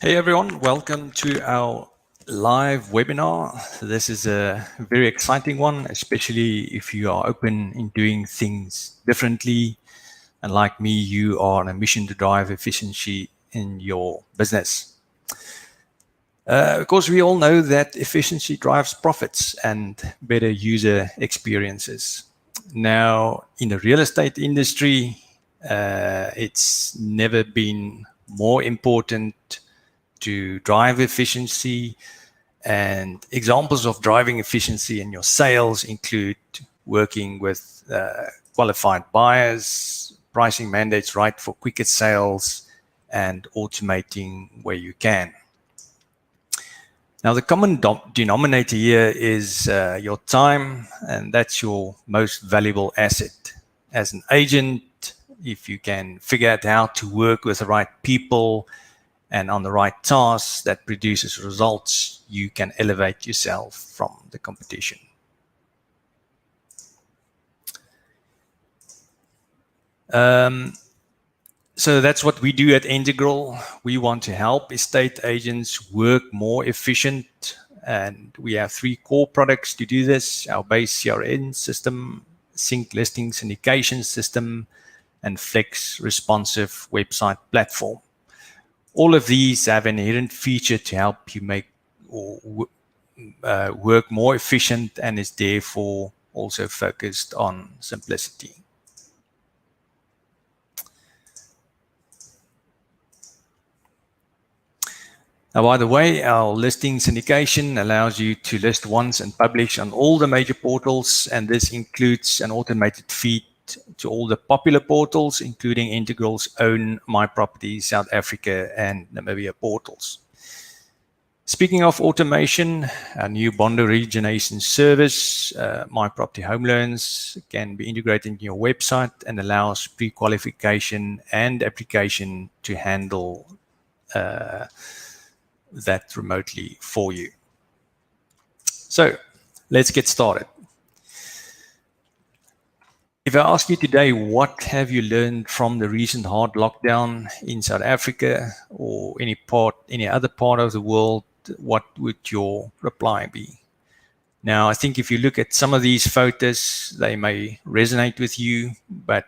Hey everyone, welcome to our live webinar. This is a very exciting one, especially if you are open in doing things differently. And like me, you are on a mission to drive efficiency in your business. Of course, we all know that efficiency drives profits and better user experiences. Now, in the real estate industry, it's never been more important to drive efficiency. And examples of driving efficiency in your sales include working with qualified buyers, pricing mandates right for quicker sales, and automating where you can. Now, the common denominator here is your time, and that's your most valuable asset. As an agent, if you can figure out how to work with the right people and on the right tasks that produces results, you can elevate yourself from the competition. So that's what we do at Entegral. We want to help estate agents work more efficient, and we have 3 core products to do this: our base CRM system, sync listing syndication system, and flex responsive website platform. All of these have an inherent feature to help you make or work more efficient, and is therefore also focused on simplicity. Now, by the way, our listing syndication allows you to list once and publish on all the major portals, and this includes an automated feed to all the popular portals, including Integral's own My Property South Africa and Namibia portals. Speaking of automation, our new bond origination service, My Property Home Loans, can be integrated into your website and allows pre-qualification and application to handle that remotely for you. So let's get started. If I ask you today, what have you learned from the recent hard lockdown in South Africa or any other part of the world, what would your reply be? Now, I think if you look at some of these photos, they may resonate with you, but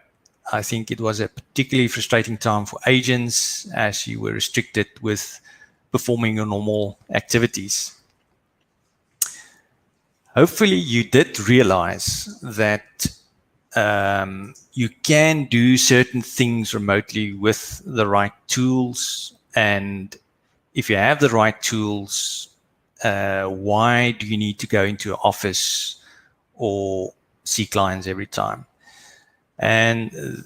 I think it was a particularly frustrating time for agents as you were restricted with performing your normal activities. Hopefully you did realize that you can do certain things remotely with the right tools, and if you have the right tools, why do you need to go into an office or see clients every time? And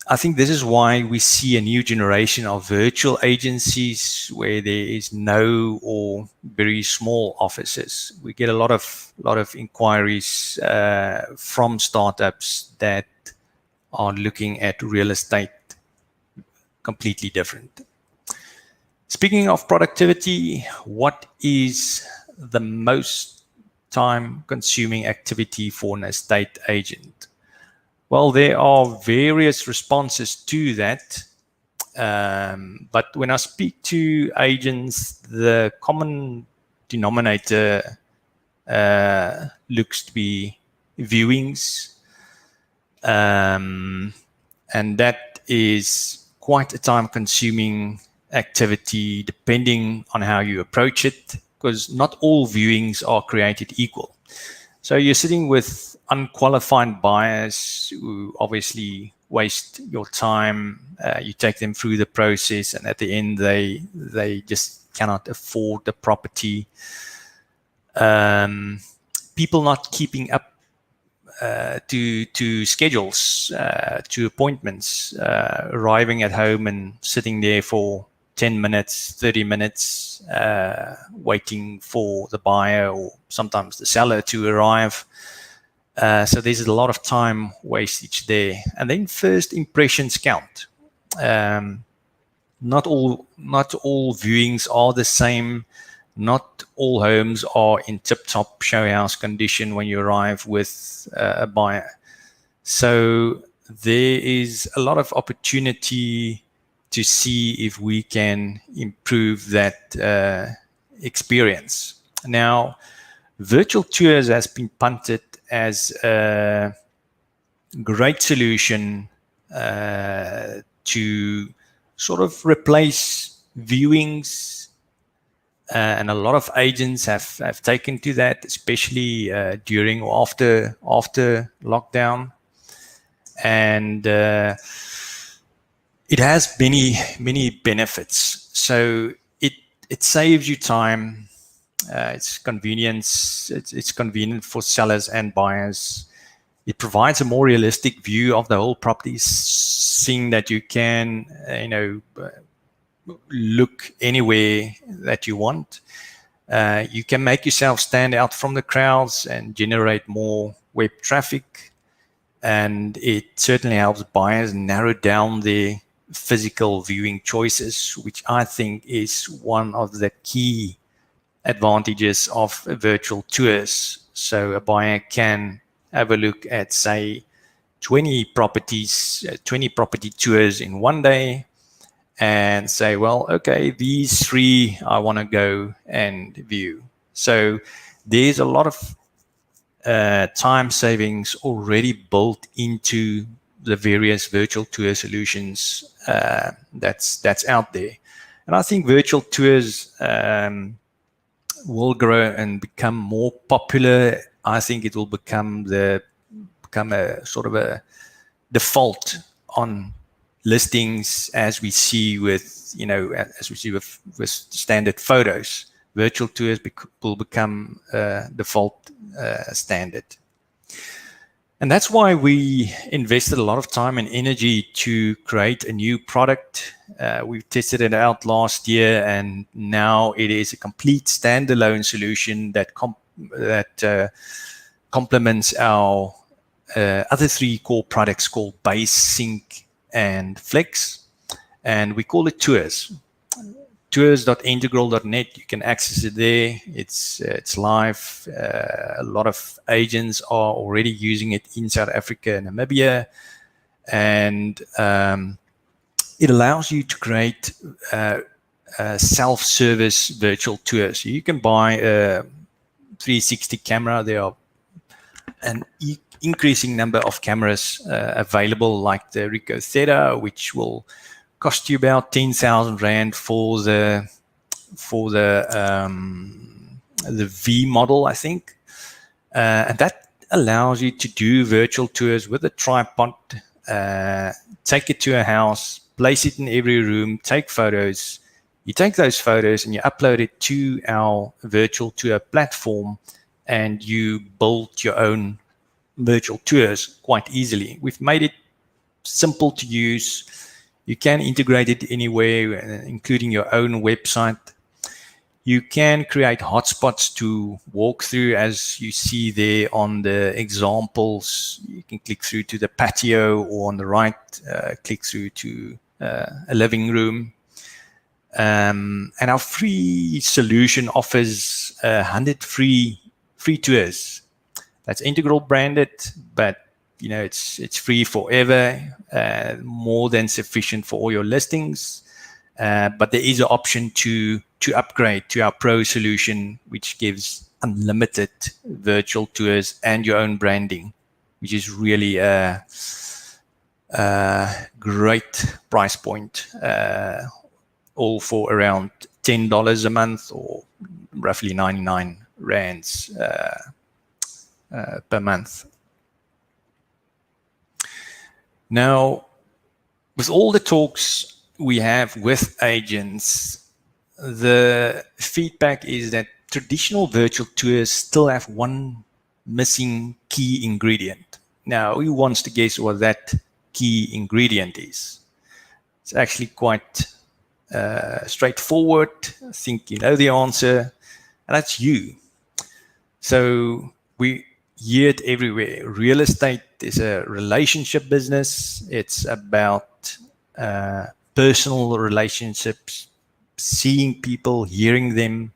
I think this is why we see a new generation of virtual agencies where there is no or very small offices. We get a lot of inquiries from startups that are looking at real estate completely different. Speaking of productivity, what is the most time-consuming activity for an estate agent? Well, there are various responses to that, but when I speak to agents, the common denominator looks to be viewings, and that is quite a time-consuming activity depending on how you approach it, because not all viewings are created equal. So you're sitting with unqualified buyers who obviously waste your time. You take them through the process, and at the end, they just cannot afford the property. People not keeping up to schedules, to appointments, arriving at home and sitting there for 10 minutes, 30 minutes, waiting for the buyer or sometimes the seller to arrive. So there's a lot of time wastage there. And then first impressions count. Not all viewings are the same. Not all homes are in tip-top show house condition when you arrive with a buyer. So there is a lot of opportunity to see if we can improve that experience. Now, virtual tours has been punted as a great solution to sort of replace viewings, and a lot of agents have taken to that, especially during or after lockdown, and it has many benefits. So it saves you time. It's convenience. It's convenient for sellers and buyers. It provides a more realistic view of the whole property, seeing that you can, look anywhere that you want. You can make yourself stand out from the crowds and generate more web traffic. And it certainly helps buyers narrow down their physical viewing choices, which I think is one of the key advantages of virtual tours. So a buyer can have a look at, say, 20 properties, 20 property tours in one day, and say, well, okay, these 3 I want to go and view. So there's a lot of time savings already built into the various virtual tour solutions that's out there. And I think virtual tours will grow and become more popular. I think it will become a sort of a default on listings, as we see with standard photos. Virtual tours will become default standard. And that's why we invested a lot of time and energy to create a new product. We tested it out last year, and now it is a complete standalone solution that complements our other 3 core products called Base, Sync, and Flex. And we call it Tours. Tours.integral.net. You can access it there. It's live. A lot of agents are already using it in South Africa and Namibia, and it allows you to create self-service virtual tours. So you can buy a 360 camera. There are an increasing number of cameras available, like the Ricoh Theta, which will cost you about 10,000 Rand for the V model, I think, and that allows you to do virtual tours with a tripod. Take it to a house, place it in every room, take photos. You take those photos and you upload it to our virtual tour platform, and you build your own virtual tours quite easily. We've made it simple to use. You can integrate it anywhere, including your own website. You can create hotspots to walk through, as you see there on the examples. You can click through to the patio, or on the right, click through to a living room. And our free solution offers 100 free tours. That's Integral branded, but it's free forever, more than sufficient for all your listings. But there is an option to upgrade to our Pro solution, which gives unlimited virtual tours and your own branding, which is really a great price point, all for around $10 a month, or roughly 99 rands per month. Now, with all the talks we have with agents, the feedback is that traditional virtual tours still have one missing key ingredient. Now, who wants to guess what that key ingredient is? It's actually quite straightforward. I think you know the answer, and that's you. So we hear it everywhere. Real estate is a relationship business. It's about personal relationships, seeing people, hearing them,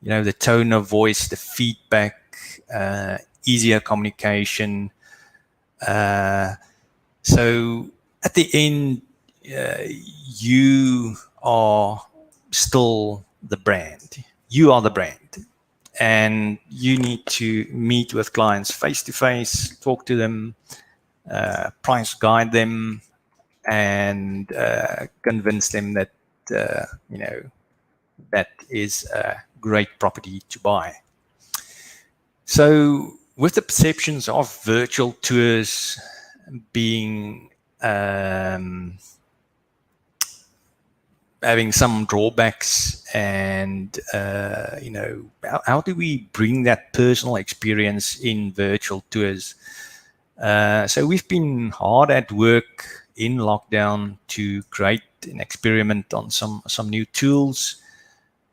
the tone of voice, the feedback, easier communication. So at the end, you are still the brand. You are the brand. And you need to meet with clients face to face, talk to them, price guide them, and convince them that, you know, that is a great property to buy. So, with the perceptions of virtual tours being having some drawbacks, and you know, how do we bring that personal experience in virtual tours? So we've been hard at work in lockdown to create an experiment on some new tools.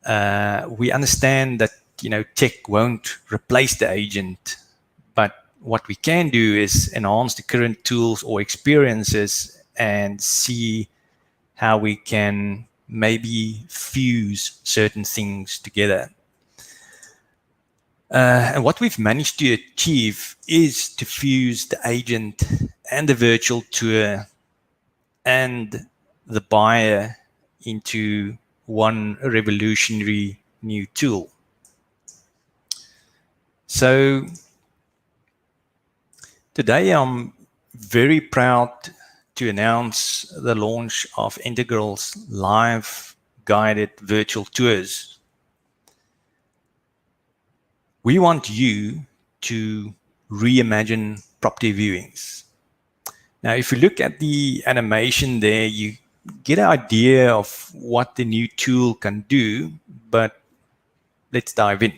We understand that, you know, tech won't replace the agent, but what we can do is enhance the current tools or experiences and see how we can maybe fuse certain things together. And what we've managed to achieve is to fuse the agent and the virtual tour and the buyer into one revolutionary new tool. So today I'm very proud to announce the launch of Integral's live guided virtual tours. We want you to reimagine property viewings. Now, if you look at the animation there, you get an idea of what the new tool can do, but let's dive in.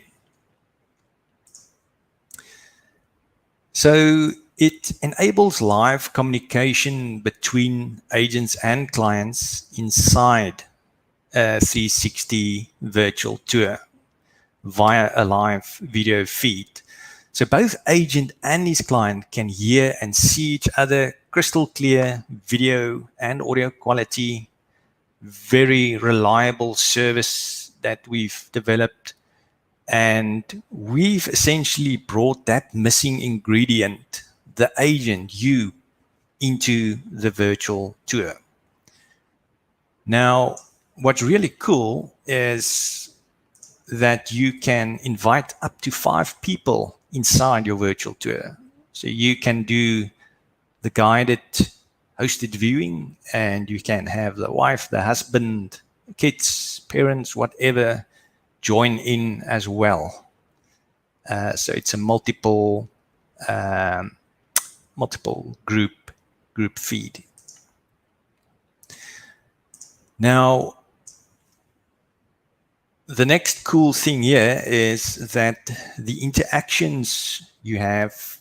So it enables live communication between agents and clients inside a 360 virtual tour via a live video feed. So both agent and his client can hear and see each other, crystal clear video and audio quality, very reliable service that we've developed. And we've essentially brought that missing ingredient, the agent, you, into the virtual tour. Now, what's really cool is that you can invite up to 5 people inside your virtual tour. So you can do the guided hosted viewing, and you can have the wife, the husband, kids, parents, whatever, join in as well. So it's a multiple group feed. Now, the next cool thing here is that the interactions you have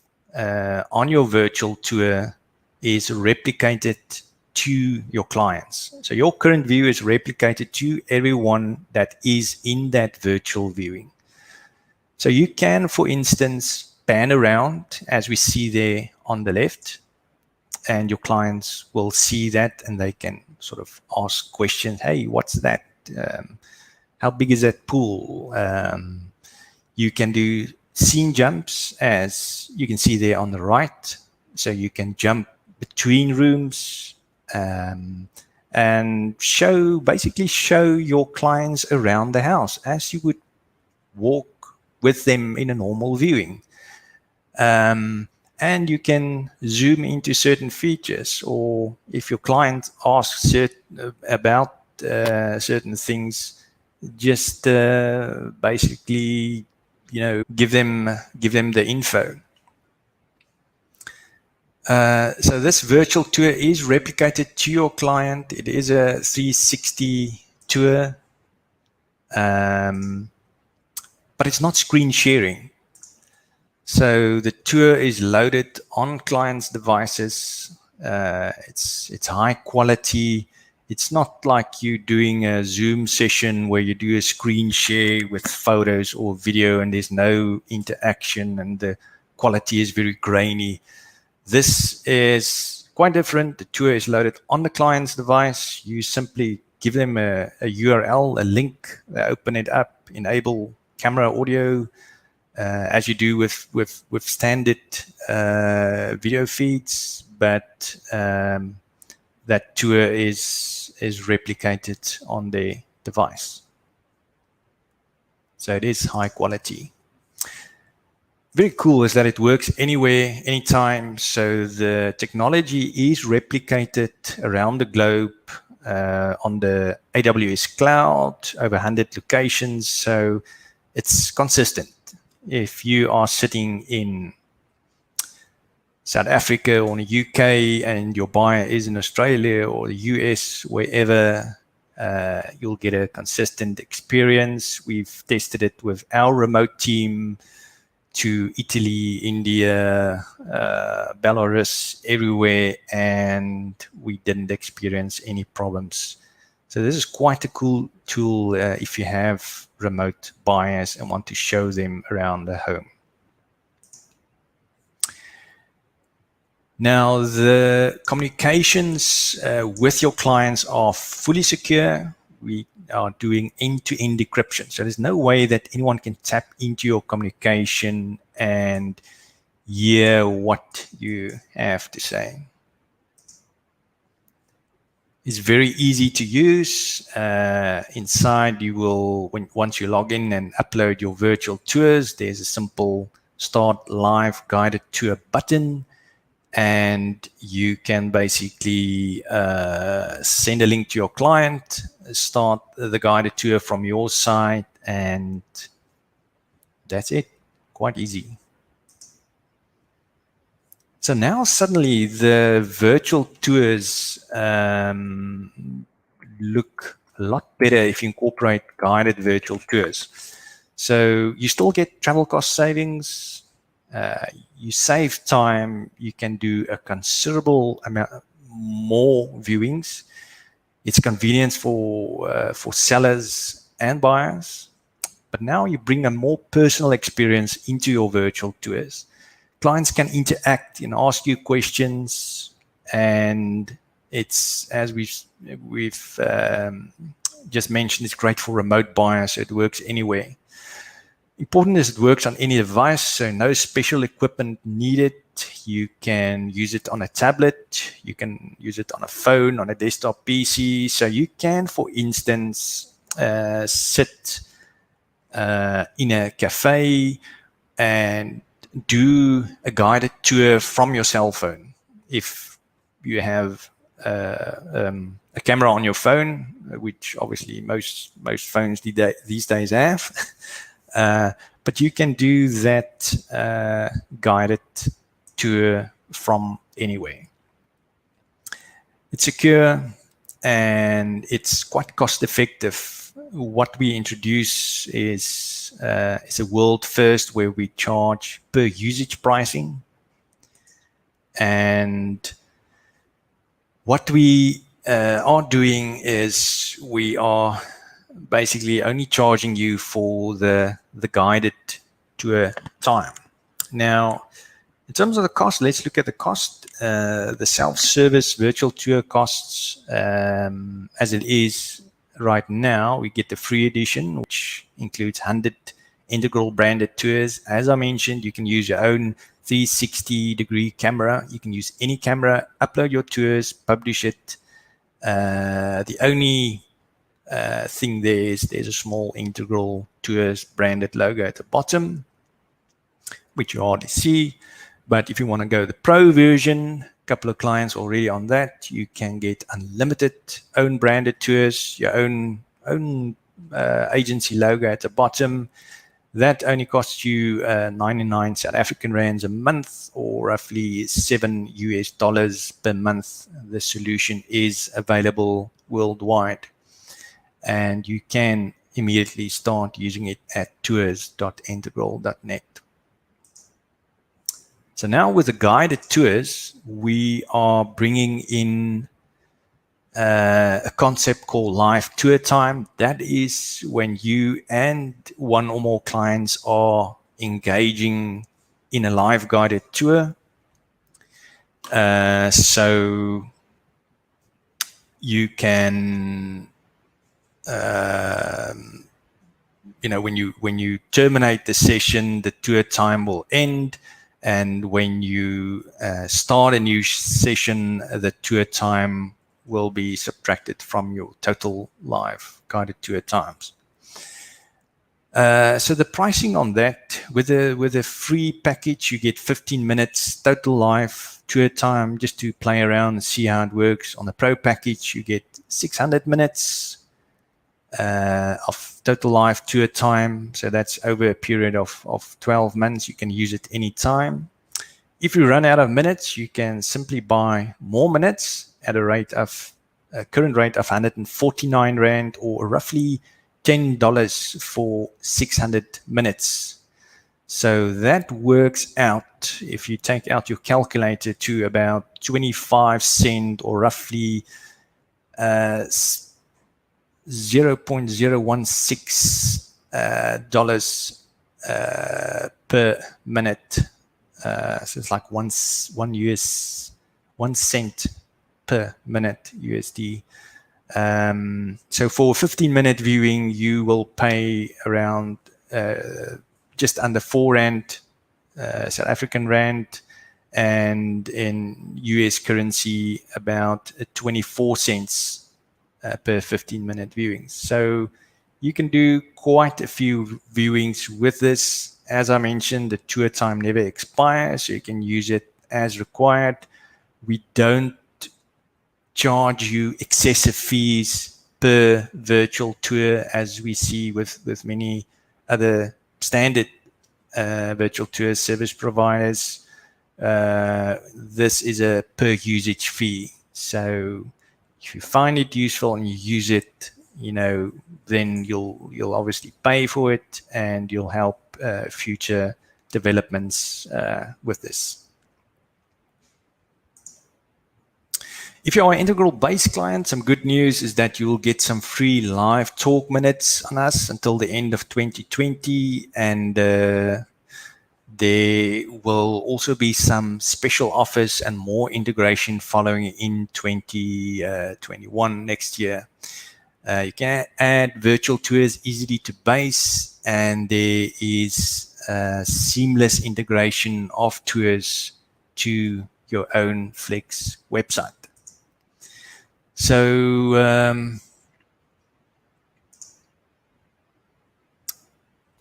on your virtual tour is replicated to your clients. So your current view is replicated to everyone that is in that virtual viewing. So you can, for instance, pan around as we see there on the left, and your clients will see that and they can sort of ask questions. Hey, what's that? How big is that pool? You can do scene jumps, as you can see there on the right. So you can jump between rooms and basically show your clients around the house as you would walk with them in a normal viewing. And you can zoom into certain features, or if your client asks about certain things, just basically, you know, give them the info. So this virtual tour is replicated to your client. It is a 360 tour, but it's not screen sharing. So the tour is loaded on clients' devices. It's high quality. It's not like you doing a Zoom session where you do a screen share with photos or video and there's no interaction and the quality is very grainy. This is quite different. The tour is loaded on the client's device. You simply give them a URL, a link, open it up, enable camera audio, as you do with standard video feeds, but that tour is replicated on their device. So it is high quality. Very cool is that it works anywhere, anytime. So the technology is replicated around the globe on the AWS cloud, over 100 locations. So it's consistent. If you are sitting in South Africa or in the UK and your buyer is in Australia or the US, wherever, you'll get a consistent experience. We've tested it with our remote team to Italy, India, Belarus, everywhere, and we didn't experience any problems. So this is quite a cool tool if you have remote buyers and want to show them around the home. Now, the communications with your clients are fully secure. We are doing end-to-end decryption. So there's no way that anyone can tap into your communication and hear what you have to say. It's very easy to use. Inside, you will, once you log in and upload your virtual tours, there's a simple Start Live Guided Tour button. And you can basically send a link to your client, start the guided tour from your side, and that's it. Quite easy. So now suddenly the virtual tours look a lot better if you incorporate guided virtual tours. So you still get travel cost savings. You save time. You can do a considerable amount more viewings. It's convenience for sellers and buyers. But now you bring a more personal experience into your virtual tours. Clients can interact and ask you questions, and it's, as we've just mentioned, it's great for remote buyers. So it works anywhere. Important is it works on any device, so no special equipment needed. You can use it on a tablet, you can use it on a phone, on a desktop PC. So you can, for instance, sit in a cafe and do a guided tour from your cell phone. If you have a camera on your phone, which obviously most phones these days have. But you can do that guided tour from anywhere. It's secure and it's quite cost effective. What we introduce is a world first where we charge per usage pricing. And what we are doing is we are basically only charging you for the guided tour time. Now, in terms of the cost, let's look at the cost. The self-service virtual tour costs, as it is right now, we get the free edition, which includes 100 Entegral branded tours. As I mentioned, you can use your own 360-degree camera. You can use any camera, upload your tours, publish it. The only thing there's a small Entegral Tours branded logo at the bottom, which you hardly see. But if you want to go the pro version, a couple of clients already on that, you can get unlimited own branded tours, your own agency logo at the bottom. That only costs you 99 South African rands a month, or roughly $7 per month. The solution is available worldwide, and you can immediately start using it at tours.entegral.net. So now with the guided tours, we are bringing in a concept called live tour time. That is when you and one or more clients are engaging in a live guided tour. So you can, when you terminate the session, the tour time will end. And when you start a new session, the tour time will be subtracted from your total live guided tour times. So the pricing on that, with a free package, you get 15 minutes total live tour time just to play around and see how it works. On the pro package, you get 600 minutes of total live tour time. So that's over a period of 12 months. You can use it anytime. If you run out of minutes, you can simply buy more minutes at a current rate of 149 Rand, or roughly $10 for 600 minutes. So that works out, if you take out your calculator, to about 25 cents, or roughly 0.016 dollars per minute. So it's like one cent per minute USD. So for 15-minute viewing, you will pay around just under 4 Rand, South African Rand, and in US currency about 24 cents per 15-minute viewing. So you can do quite a few viewings with this. As I mentioned, the tour time never expires, so you can use it as required. We don't charge you excessive fees per virtual tour, as we see with many other standard virtual tour service providers. This is a per usage fee. So if you find it useful and you use it, then you'll obviously pay for it, and you'll help future developments with this. If you are an Integral base client, some good news is that you will get some free live talk minutes on us until the end of 2020, and there will also be some special offers and more integration following in 2021 next year. You can add virtual tours easily to base, and there is seamless integration of tours to your own Flex website. So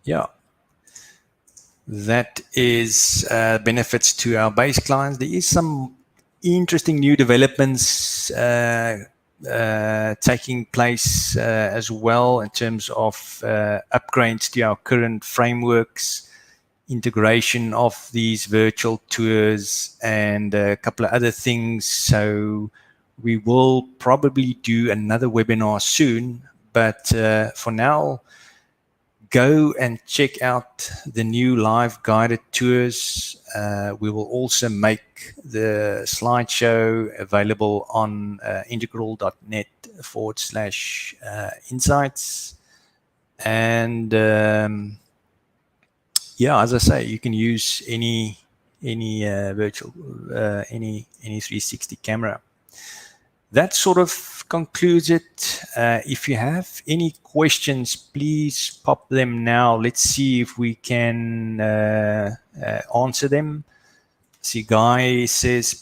yeah, that is benefits to our base clients. There is some interesting new developments taking place as well, in terms of upgrades to our current frameworks, integration of these virtual tours, and a couple of other things. So we will probably do another webinar soon, but for now, go and check out the new live guided tours. We will also make the slideshow available on integral.net/insights. And yeah, as I say, you can use any virtual, any 360 camera. That sort of concludes it. If you have any questions, please pop them now. Let's see if we can answer them. See, Guy says